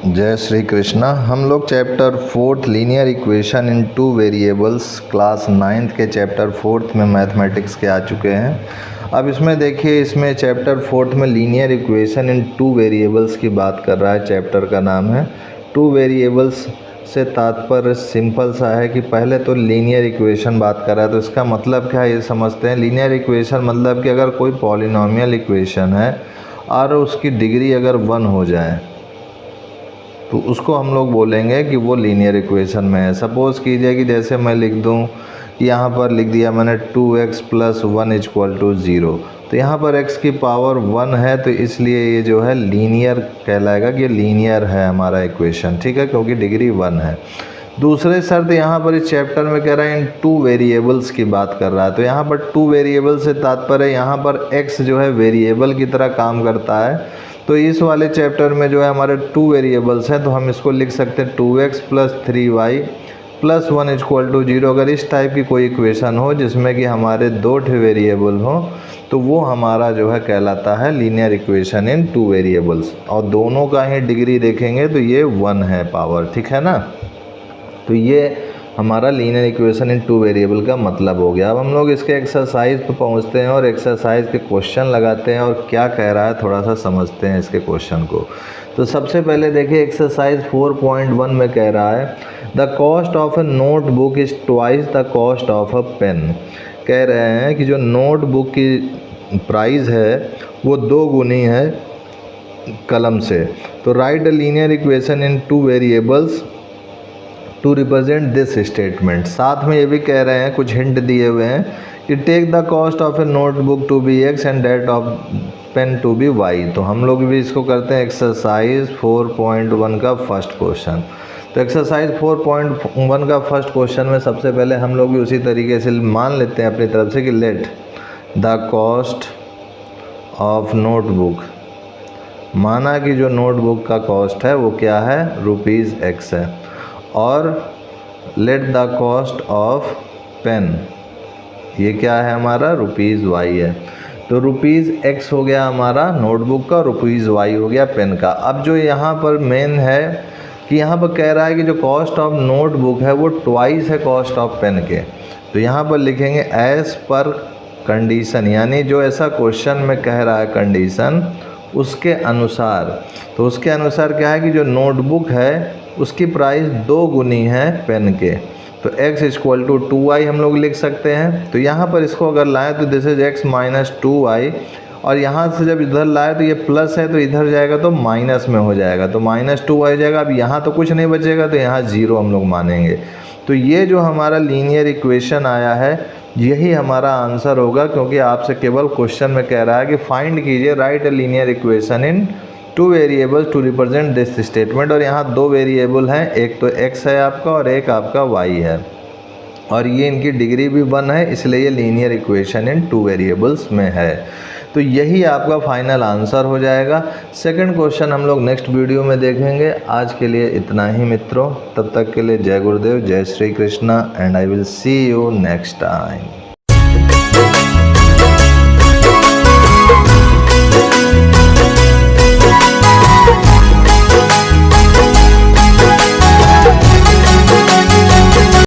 जय श्री कृष्णा। हम लोग chapter 4 linear equation in two variables class 9th के चैप्टर 4 में मैथमेटिक्स के आ चुके हैं। अब इसमें देखिए, इसमें चैप्टर 4 में linear equation in two variables की बात कर रहा है। चैप्टर का नाम है टू वेरिएबल्स से तात्पर्य सिंपल सा है कि पहले तो लीनियर इक्वेशन बात कर रहा है, तो इसका मतलब क्या है ये समझते हैं। लीनियर इक्वेशन मतलब कि अगर कोई पॉलिनोमियल इक्वेशन है और उसकी डिग्री अगर 1 हो जाए तो उसको हम लोग बोलेंगे कि वो लीनियर इक्वेशन में है। सपोज़ कीजिए कि जैसे मैं लिख दूं कि यहाँ पर लिख दिया मैंने 2x + 1 = 0, तो यहाँ पर x की पावर 1 है, तो इसलिए ये जो है लीनियर कहलाएगा कि लीनियर है हमारा इक्वेशन, ठीक है, क्योंकि डिग्री 1 है। दूसरे शर्त यहाँ पर इस चैप्टर में कह रहा है इन टू वेरिएबल्स की बात कर रहा है, तो यहाँ पर टू वेरिएबल से तात्पर्य यहाँ पर x जो है वेरिएबल की तरह काम करता है। तो इस वाले चैप्टर में जो है हमारे टू वेरिएबल्स हैं, तो हम इसको लिख सकते हैं 2x + 3y + 1 = 0। अगर इस टाइप की कोई इक्वेशन हो जिसमें कि हमारे दो वेरिएबल हो तो वो हमारा जो है कहलाता है linear equation in two variables, और दोनों का ही डिग्री देखेंगे तो ये 1 है पावर, ठीक है ना। तो ये हमारा linear equation in two variable का मतलब हो गया। अब हम लोग इसके एक्सरसाइज पे पहुंचते हैं और एक्सरसाइज के क्वेश्चन लगाते हैं और क्या कह रहा है थोड़ा सा समझते हैं इसके क्वेश्चन को। तो सबसे पहले देखिए, एक्सरसाइज 4.1 में कह रहा है the cost of a notebook is twice the cost of a pen. कह रहे हैं कि जो नोट बुक की प्राइस है वो 2 गुनी है कलम से। तो write a linear equation in two variables to represent this statement. साथ में ये भी कह रहे हैं, कुछ हिंट दिए हुए हैं कि take the cost of a notebook to be x and that of pen to be y। तो हम लोग भी इसको करते हैं एक्सरसाइज 4.1 का फर्स्ट क्वेश्चन। तो एक्सरसाइज 4.1 का फर्स्ट क्वेश्चन में सबसे पहले हम लोग भी उसी तरीके से मान लेते हैं अपनी तरफ से कि late the cost of notebook, माना कि जो नोटबुक का कॉस्ट है वो क्या है, ₹x है, और let the cost of pen ये क्या है हमारा, ₹y है। तो ₹x हो गया हमारा नोटबुक का, ₹y हो गया पेन का। अब जो यहाँ पर मेन है कि यहाँ पर कह रहा है कि जो कॉस्ट ऑफ नोटबुक है वो ट्वाइस है कॉस्ट ऑफ पेन के। तो यहाँ पर लिखेंगे एज पर कंडीशन, यानी जो ऐसा क्वेश्चन में कह रहा है कंडीशन उसके अनुसार। तो उसके अनुसार क्या है कि जो नोटबुक है उसकी प्राइस 2 गुनी है पेन के। तो x = 2y हम लोग लिख सकते हैं। तो यहाँ पर इसको अगर लाएँ तो दिस इज x - 2y, और यहाँ से जब इधर लाए तो ये प्लस है तो इधर जाएगा तो माइनस में हो जाएगा, तो -2y हो जाएगा। अब यहाँ तो कुछ नहीं बचेगा तो यहाँ 0 हम लोग मानेंगे। तो ये जो हमारा लीनियर इक्वेशन आया है यही हमारा आंसर होगा, क्योंकि आपसे केवल क्वेश्चन में कह रहा है कि फाइंड कीजिए write a linear equation in two variables to represent this statement. और यहाँ 2 वेरिएबल हैं, एक तो x है आपका और एक आपका y है, और ये इनकी डिग्री भी 1 है, इसलिए ये linear equation in two variables में है। तो यही आपका फाइनल आंसर हो जाएगा। सेकंड क्वेश्चन हम लोग नेक्स्ट वीडियो में देखेंगे। आज के लिए इतना ही मित्रों, तब तक के लिए जय गुरुदेव, जय Shri Krishna, and I will see you next time.